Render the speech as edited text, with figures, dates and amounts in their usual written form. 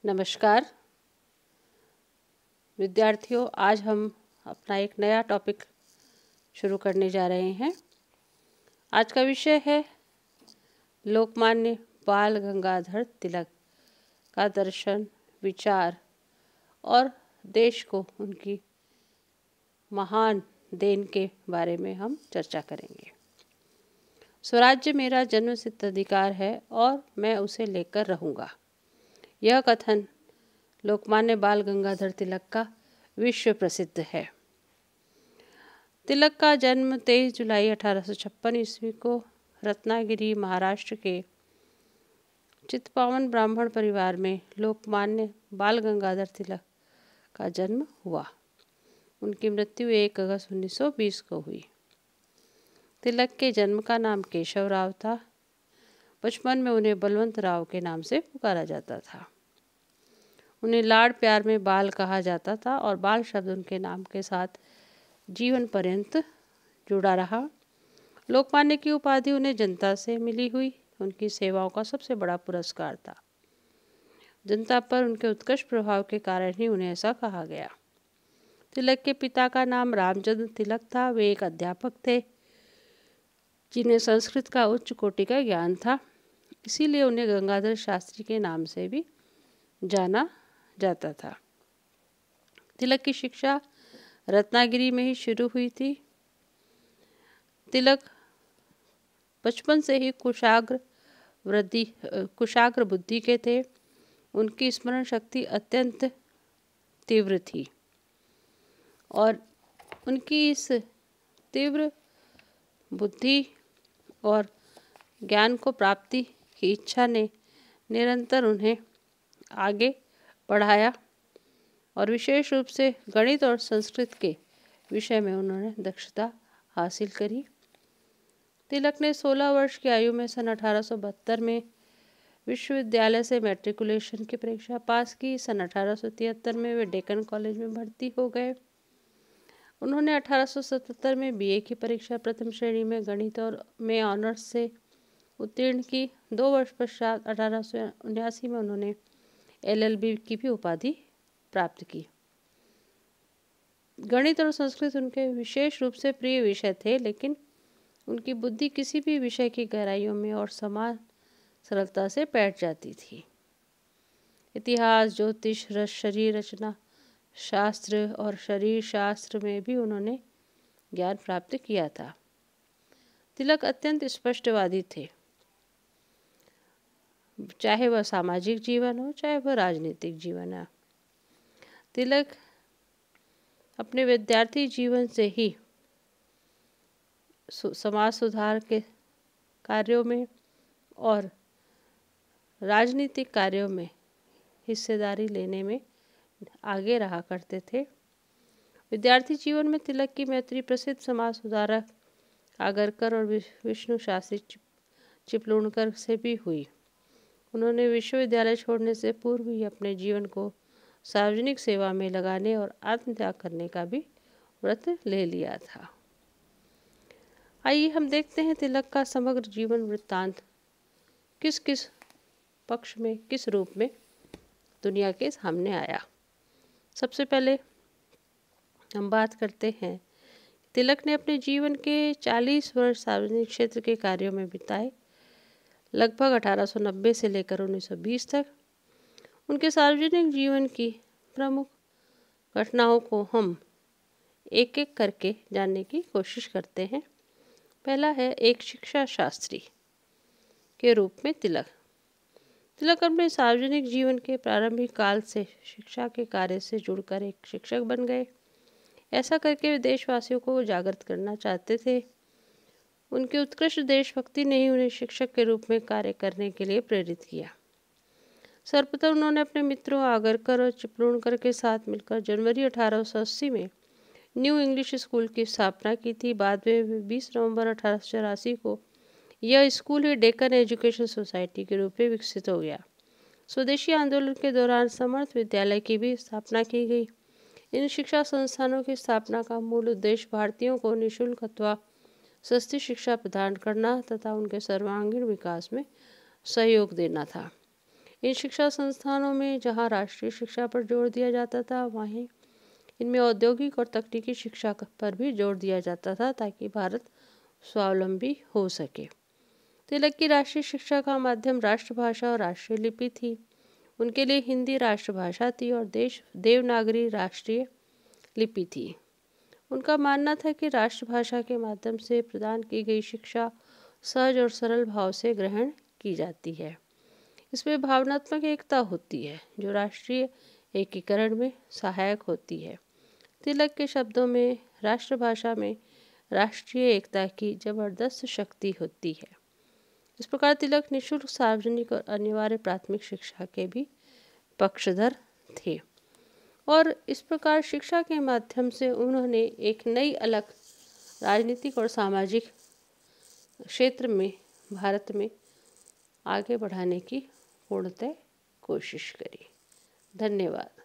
नमस्कार विद्यार्थियों, आज हम अपना एक नया टॉपिक शुरू करने जा रहे हैं। आज का विषय है लोकमान्य बाल गंगाधर तिलक का दर्शन, विचार और देश को उनकी महान देन के बारे में हम चर्चा करेंगे। स्वराज्य मेरा जन्मसिद्ध अधिकार है और मैं उसे लेकर रहूँगा। यह कथन लोकमान्य बाल गंगाधर तिलक का विश्व प्रसिद्ध है। तिलक का जन्म 23 जुलाई 1856 ईस्वी को रत्नागिरी, महाराष्ट्र के चित्पावन ब्राह्मण परिवार में लोकमान्य बाल गंगाधर तिलक का जन्म हुआ। उनकी मृत्यु 1 अगस्त 1920 को हुई। तिलक के जन्म का नाम केशव राव था। बचपन में उन्हें बलवंत राव के नाम से पुकारा जाता था। उन्हें लाड़ प्यार में बाल कहा जाता था और बाल शब्द उनके नाम के साथ जीवन पर्यंत जुड़ा रहा। लोकमान्य की उपाधि उन्हें जनता से मिली हुई उनकी सेवाओं का सबसे बड़ा पुरस्कार था। जनता पर उनके उत्कृष्ट प्रभाव के कारण ही उन्हें ऐसा कहा गया। तिलक के पिता का नाम रामचंद्र तिलक था। वे एक अध्यापक थे जिन्हें संस्कृत का उच्च कोटि का ज्ञान था, इसीलिए उन्हें गंगाधर शास्त्री के नाम से भी जाना जाता था। तिलक की शिक्षा रत्नागिरी में ही शुरू हुई थी। तिलक बचपन से ही कुशाग्र बुद्धि के थे। उनकी स्मरण शक्ति अत्यंत तीव्र थी और उनकी इस तीव्र बुद्धि और ज्ञान को प्राप्ति की इच्छा ने निरंतर उन्हें आगे बढ़ाया और विशेष रूप से गणित और संस्कृत के विषय में उन्होंने दक्षता हासिल करी। तिलक ने 16 वर्ष की आयु में सन 1872 में विश्वविद्यालय से मैट्रिकुलेशन की परीक्षा पास की। सन 1873 में वे डेक्कन कॉलेज में भर्ती हो गए। उन्होंने 1877 में बीए की परीक्षा प्रथम श्रेणी में गणित और में ऑनर्स से उत्तीर्ण की। 2 वर्ष पश्चात 1879 में उन्होंने LLB की भी उपाधि प्राप्त की। गणित और संस्कृत उनके विशेष रूप से प्रिय विषय थे, लेकिन उनकी बुद्धि किसी भी विषय की गहराइयों में और समान सरलता से बैठ जाती थी। इतिहास, ज्योतिष, शरीर रचना शास्त्र और शरीर शास्त्र में भी उन्होंने ज्ञान प्राप्त किया था। तिलक अत्यंत स्पष्टवादी थे, चाहे वह सामाजिक जीवन हो चाहे वह राजनीतिक जीवन हो। तिलक अपने विद्यार्थी जीवन से ही समाज सुधार के कार्यों में और राजनीतिक कार्यों में हिस्सेदारी लेने में आगे रहा करते थे। विद्यार्थी जीवन में तिलक की मैत्री प्रसिद्ध समाज सुधारक आगरकर और विष्णु शास्त्री चिपलूणकर से भी हुई। उन्होंने विश्वविद्यालय छोड़ने से पूर्व ही अपने जीवन को सार्वजनिक सेवा में लगाने और आत्मत्याग करने का भी व्रत ले लिया था। आइए हम देखते हैं तिलक का समग्र जीवन वृत्तांत किस किस पक्ष में, किस रूप में दुनिया के सामने आया। सबसे पहले हम बात करते हैं, तिलक ने अपने जीवन के 40 वर्ष सार्वजनिक क्षेत्र के कार्यों में बिताए। लगभग 1890 से लेकर 1920 तक उनके सार्वजनिक जीवन की प्रमुख घटनाओं को हम एक एक करके जानने की कोशिश करते हैं। पहला है एक शिक्षा शास्त्री के रूप में तिलक अपने सार्वजनिक जीवन के प्रारंभिक काल से शिक्षा के कार्य से जुड़कर एक शिक्षक बन गए। ऐसा करके वे देशवासियों को जागृत करना चाहते थे। उनकी उत्कृष्ट देशभक्ति ने ही उन्हें शिक्षक के रूप में कार्य करने के लिए प्रेरित किया। सर्वप्रथम उन्होंने अपने मित्रों आगरकर और चिपलूणकर के साथ मिलकर जनवरी 1880 में न्यू इंग्लिश स्कूल की स्थापना की थी। बाद में 20 नवंबर 1884 को यह स्कूल ही डेक्कन एजुकेशन सोसाइटी के रूप में विकसित हो गया। स्वदेशी आंदोलन के दौरान समर्थ विद्यालय की भी स्थापना की गई। इन शिक्षा संस्थानों की स्थापना का मूल उद्देश्य भारतीयों को निःशुल्क अथवा सस्ती शिक्षा प्रदान करना तथा उनके सर्वांगीण विकास में सहयोग देना था। इन शिक्षा संस्थानों में जहाँ राष्ट्रीय शिक्षा पर जोर दिया जाता था, वहीं इनमें औद्योगिक और तकनीकी शिक्षा पर भी जोर दिया जाता था ताकि भारत स्वावलंबी हो सके। तिलक की राष्ट्रीय शिक्षा का माध्यम राष्ट्रभाषा और राष्ट्रीय लिपि थी। उनके लिए हिंदी राष्ट्रभाषा थी और देवनागरी राष्ट्रीय लिपि थी। उनका मानना था कि राष्ट्रभाषा के माध्यम से प्रदान की गई शिक्षा सहज और सरल भाव से ग्रहण की जाती है। इसमें भावनात्मक एकता होती है जो राष्ट्रीय एकीकरण में सहायक होती है। तिलक के शब्दों में राष्ट्रभाषा में राष्ट्रीय एकता की जबरदस्त शक्ति होती है। इस प्रकार तिलक निःशुल्क, सार्वजनिक और अनिवार्य प्राथमिक शिक्षा के भी पक्षधर थे और इस प्रकार शिक्षा के माध्यम से उन्होंने एक नई अलग राजनीतिक और सामाजिक क्षेत्र में भारत में आगे बढ़ाने की पूर्णतः कोशिश करी। धन्यवाद।